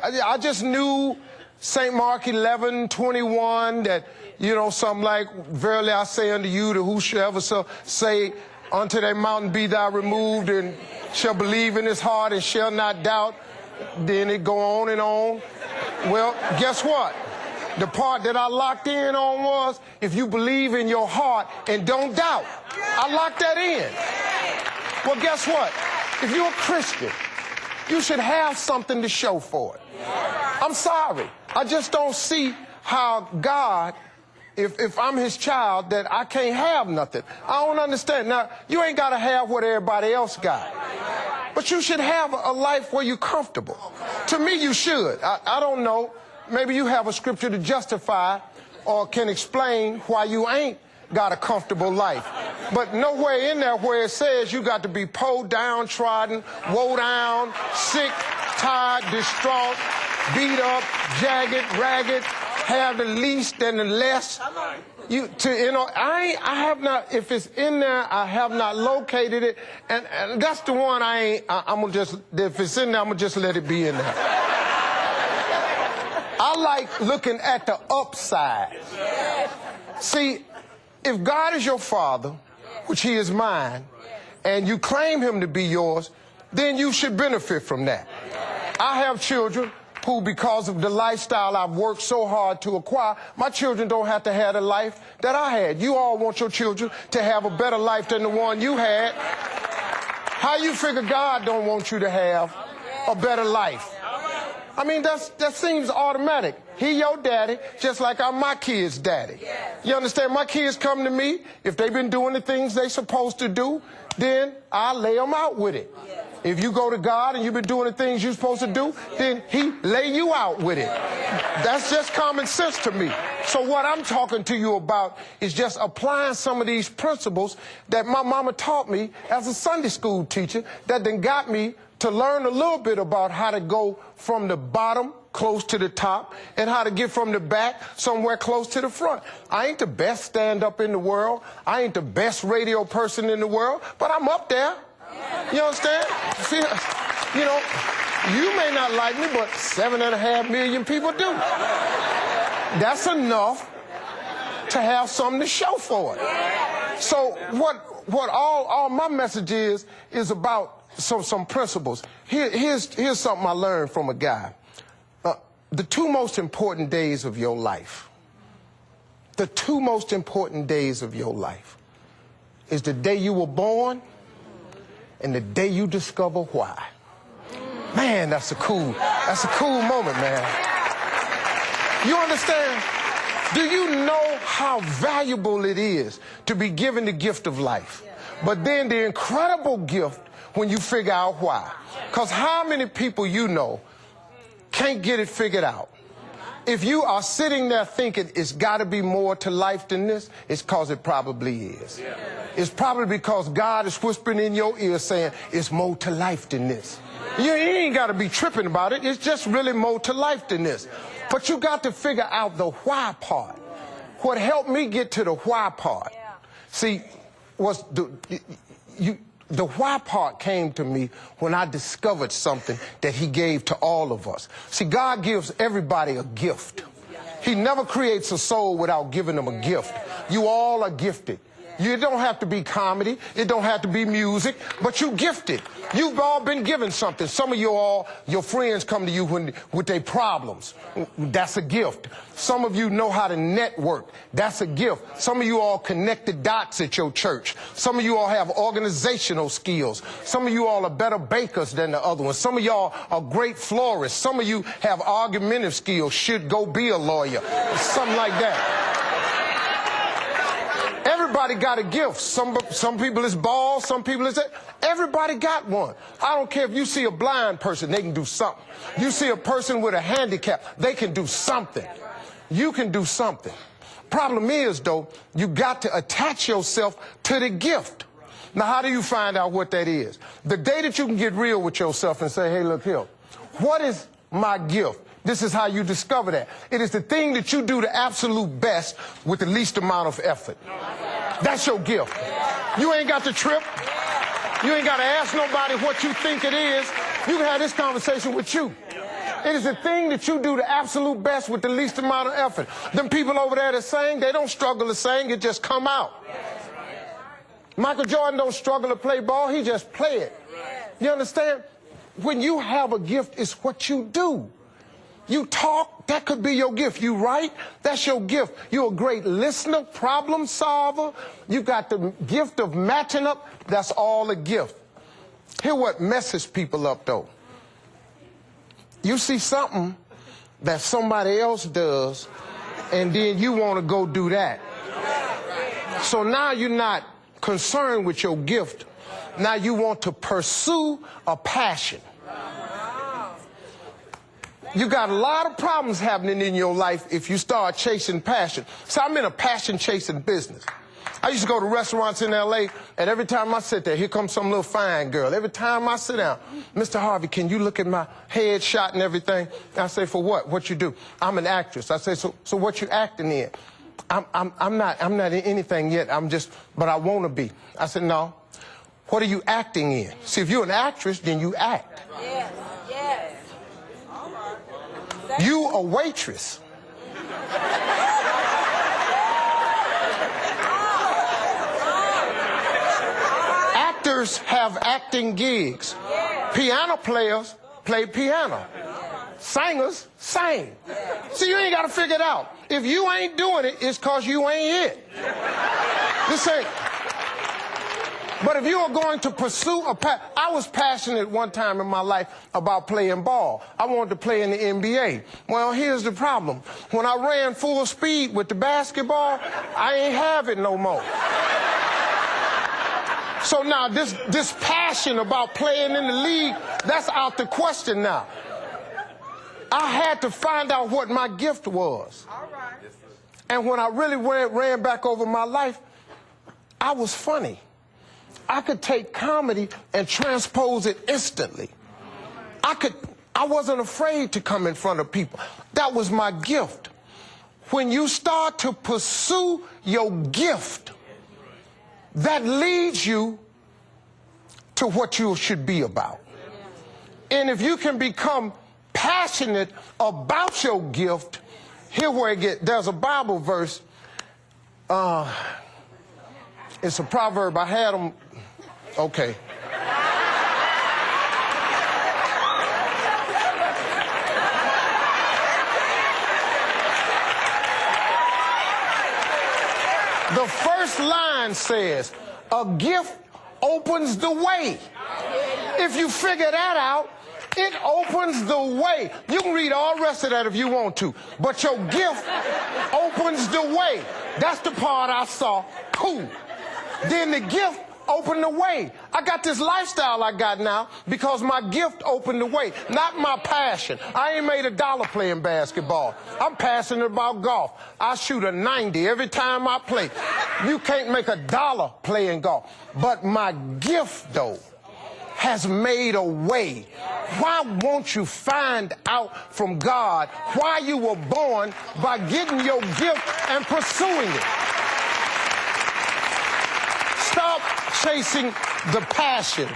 I just knew St. Mark 11:21 that, you know, something like, verily I say unto you, that whosoever shall say unto that mountain, be thou removed, and shall believe in his heart and shall not doubt, then it go on and on. Well, guess what? The part that I locked in on was, if you believe in your heart and don't doubt. I locked that in. Well, guess what? If you're a Christian, you should have something to show for it. I'm sorry. I just don't see how God, if I'm his child, that I can't have nothing. I don't understand. Now, you ain't got to have what everybody else got. But you should have a life where you're comfortable. To me, you should. I don't know. Maybe you have a scripture to justify or can explain why you ain't got a comfortable life. But nowhere in there where it says you got to be poor, downtrodden, woe down, sick, tired, distraught, beat up, jagged, ragged, have the least and the less. I have not, if it's in there, I have not located it. And that's the one I'm gonna just, if it's in there, I'm gonna just let it be in there. I like looking at the upside. See, if God is your father, which he is mine, and you claim him to be yours, then you should benefit from that. I have children who, because of the lifestyle I've worked so hard to acquire, my children don't have to have the life that I had. You all want your children to have a better life than the one you had. How you figure God don't want you to have a better life? I mean, that seems automatic. He your daddy, just like I'm my kid's daddy. You understand? My kids come to me. If they've been doing the things they supposed to do, then I lay them out with it. If you go to God and you've been doing the things you're supposed to do, then he lay you out with it. That's just common sense to me. So what I'm talking to you about is just applying some of these principles that my mama taught me as a Sunday school teacher that then got me to learn a little bit about how to go from the bottom close to the top and how to get from the back somewhere close to the front. I ain't the best stand-up in the world. I ain't the best radio person in the world, but I'm up there. You understand? You know, you may not like me, but 7.5 million people do. That's enough to have something to show for it. So what all my message is about some principles. Here's something I learned from a guy. The two most important days of your life, the two most important days of your life is the day you were born and the day you discover why. Man, that's a cool moment, man. You understand? Do you know how valuable it is to be given the gift of life? But then the incredible gift when you figure out why. Because how many people you know can't get it figured out? If you are sitting there thinking it's got to be more to life than this, it's because it probably is. It's probably because God is whispering in your ear saying it's more to life than this. You ain't got to be tripping about it. It's just really more to life than this. But you got to figure out the why part. What helped me get to the why part, see, was the why part came to me when I discovered something that he gave to all of us. See, God gives everybody a gift. He never creates a soul without giving them a gift. You all are gifted. You don't have to be comedy. It don't have to be music, but you gifted. You've all been given something. Some of you all, your friends come to you with their problems. That's a gift. Some of you know how to network. That's a gift. Some of you all connect the dots at your church. Some of you all have organizational skills. Some of you all are better bakers than the other ones. Some of y'all are great florists. Some of you have argumentative skills, should go be a lawyer, something like that. Everybody got a gift. Some people is bald, some people is... Everybody got one. I don't care if you see a blind person, they can do something. You see a person with a handicap, they can do something. You can do something. Problem is, though, you got to attach yourself to the gift. Now, how do you find out what that is? The day that you can get real with yourself and say, hey, look here, what is my gift? This is how you discover that. It is the thing that you do the absolute best with the least amount of effort. That's your gift. You ain't got to trip. You ain't got to ask nobody what you think it is. You can have this conversation with you. It is the thing that you do the absolute best with the least amount of effort. Them people over there that sing, they don't struggle to sing, it just come out. Michael Jordan don't struggle to play ball, he just play it. You understand? When you have a gift, it's what you do. You talk, that could be your gift. You write, that's your gift. You're a great listener, problem solver. You got the gift of matching up. That's all a gift. Here's what messes people up, though. You see something that somebody else does, and then you want to go do that. So now you're not concerned with your gift. Now you want to pursue a passion. You got a lot of problems happening in your life if you start chasing passion. So I'm in a passion-chasing business. I used to go to restaurants in L.A., and every time I sit there, here comes some little fine girl. Every time I sit down, Mr. Harvey, can you look at my head shot and everything? I say, for what? What you do? I'm an actress. I say, so what you acting in? I'm not in anything yet. But I want to be. I said, no. What are you acting in? See, if you're an actress, then you act. Yes, yes. You a waitress. Actors have acting gigs. Piano players play piano. Singers sing. See, you ain't got to figure it out. If you ain't doing it, it's because you ain't it. This ain't. But if you are going to pursue I was passionate one time in my life about playing ball. I wanted to play in the NBA. Well, here's the problem. When I ran full speed with the basketball, I ain't have it no more. So now this passion about playing in the league, that's out the question now. I had to find out what my gift was. And when I really ran back over my life, I was funny. I could take comedy and transpose it instantly. I wasn't afraid to come in front of people. That was my gift. When you start to pursue your gift, that leads you to what you should be about. And if you can become passionate about your gift, here where it gets, there's a Bible verse. It's a proverb. I had them. Okay. The first line says, a gift opens the way. If you figure that out, it opens the way. You can read all the rest of that if you want to, but your gift opens the way. That's the part I saw. Cool. Then the gift opened the way. I got this lifestyle I got now because my gift opened the way, not my passion. I ain't made $1 playing basketball. I'm passionate about golf. I shoot a 90 every time I play. You can't make $1 playing golf. But my gift, though, has made a way. Why won't you find out from God why you were born by getting your gift and pursuing it? Stop chasing the passion.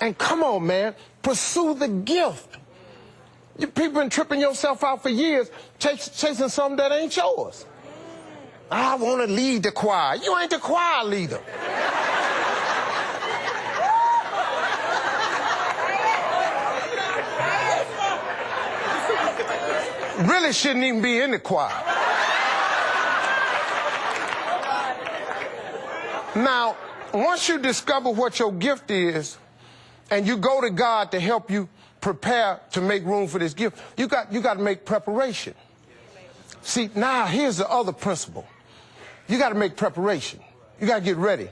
And come on, man, pursue the gift. You people been tripping yourself out for years chasing something that ain't yours. I want to lead the choir. You ain't the choir leader. Really shouldn't even be in the choir. Now, once you discover what your gift is, and you go to God to help you prepare to make room for this gift, you got to make preparation. See, now here's the other principle. You got to make preparation. You got to get ready.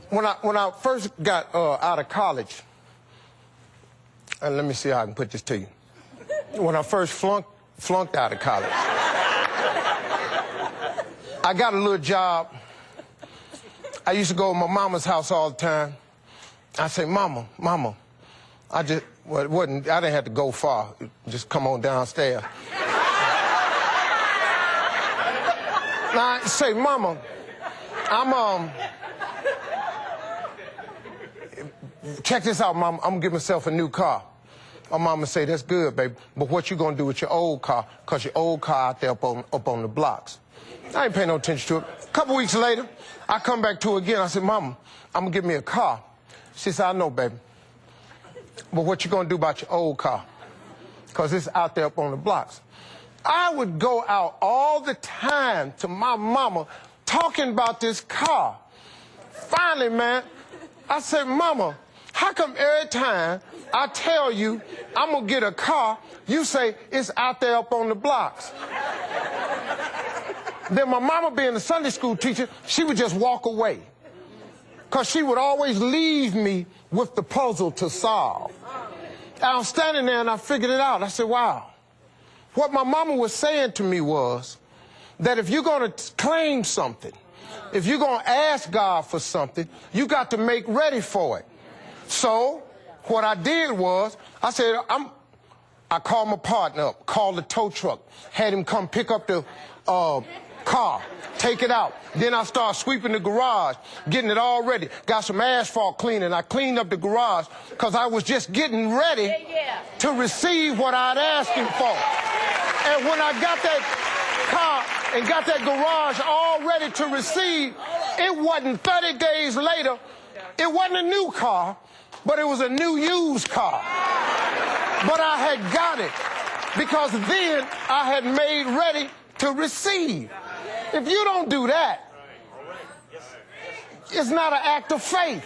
When I first got out of college, and let me see how I can put this to you. When I first flunked out of college, I got a little job. I used to go to my mama's house all the time. I say, Mama, I didn't have to go far. Just come on downstairs. Now I say, Mama, check this out, Mama. I'm gonna get myself a new car. My mama say, that's good, baby, but what you gonna do with your old car? Because your old car out there up on the blocks. I ain't paying no attention to it. A couple weeks later, I come back to her again. I said, Mama, I'm gonna get me a car. She said, I know, baby. But what you gonna do about your old car? Because it's out there up on the blocks. I would go out all the time to my mama talking about this car. Finally, man, I said, Mama, how come every time I tell you I'm gonna get a car, you say it's out there up on the blocks? Then my mama, being a Sunday school teacher, she would just walk away. Because she would always leave me with the puzzle to solve. I was standing there and I figured it out. I said, wow. What my mama was saying to me was that if you're going to claim something, if you're going to ask God for something, you got to make ready for it. So what I did was, I said, I called my partner up, called the tow truck, had him come pick up the car, take it out. Then I started sweeping the garage, getting it all ready. Got some asphalt cleaning. I cleaned up the garage because I was just getting ready to receive what I'd asked him for. And when I got that car and got that garage all ready to receive, it wasn't 30 days later, it wasn't a new car, but it was a new used car. But I had got it because then I had made ready to receive. If you don't do that, it's not an act of faith.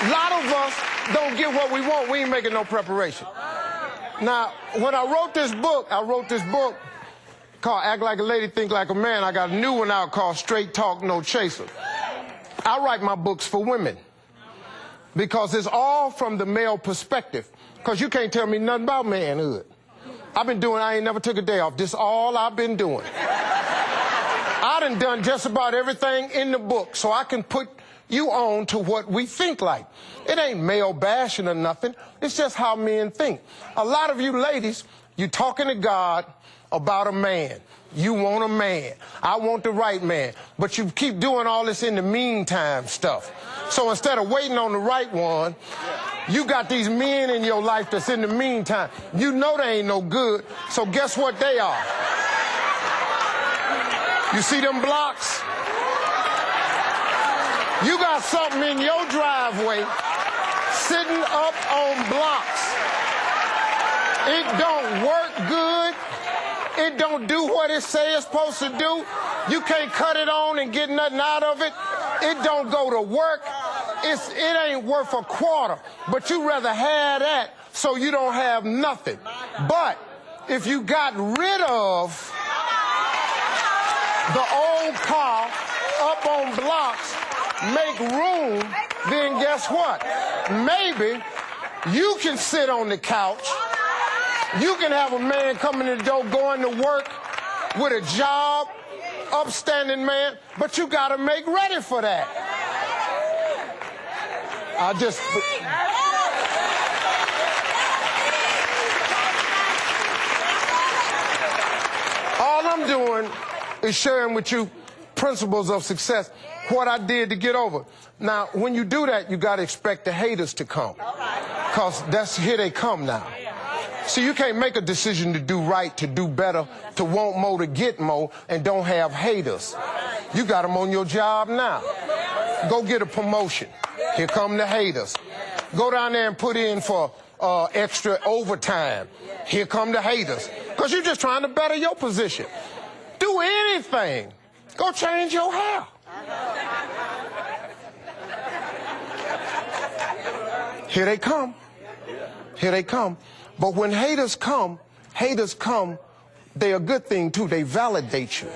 A lot of us don't get what we want. We ain't making no preparation. Now, when I wrote this book called Act Like a Lady, Think Like a Man. I got a new one out called Straight Talk, No Chaser. I write my books for women because it's all from the male perspective. Because you can't tell me nothing about manhood. I ain't never took a day off. This is all I've been doing. I done just about everything in the book, so I can put you on to what we think like. It ain't male bashing or nothing. It's just how men think. A lot of you ladies, you talking to God about a man. You want a man. I want the right man. But you keep doing all this in the meantime stuff. So instead of waiting on the right one, you got these men in your life that's in the meantime. You know they ain't no good, so guess what they are? You see them blocks? You got something in your driveway sitting up on blocks. It don't work good. It don't do what it says it's supposed to do. You can't cut it on and get nothing out of it. It don't go to work. It ain't worth a quarter. But you rather have that so you don't have nothing. But if you got rid of the old car up on blocks, make room, then guess what? Maybe you can sit on the couch. You can have a man coming in the door going to work with a job, upstanding man, but you got to make ready for that. All I'm doing is sharing with you principles of success, what I did to get over. Now, when you do that, you got to expect the haters to come, because here they come now. See, you can't make a decision to do right, to do better, to want more, to get more, and don't have haters. You got them on your job now. Go get a promotion. Here come the haters. Go down there and put in for extra overtime. Here come the haters. Because you're just trying to better your position. Do anything. Go change your hair. Here they come. Here they come. But when haters come, they're a good thing too. They validate you.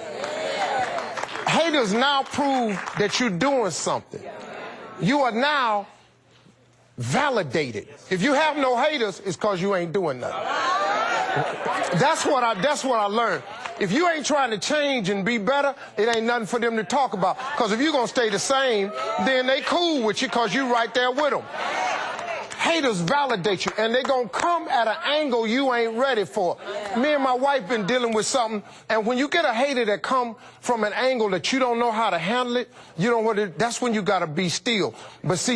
Haters now prove that you're doing something. You are now validated. If you have no haters, it's because you ain't doing nothing. That's what I learned. If you ain't trying to change and be better, it ain't nothing for them to talk about. Because if you're going to stay the same, then they cool with you because you right there with them. Haters validate you, and they're going to come at an angle you ain't ready for. Me and my wife been dealing with something, and when you get a hater that come from an angle that you don't know how to handle it, you know what? That's when you got to be still. But see,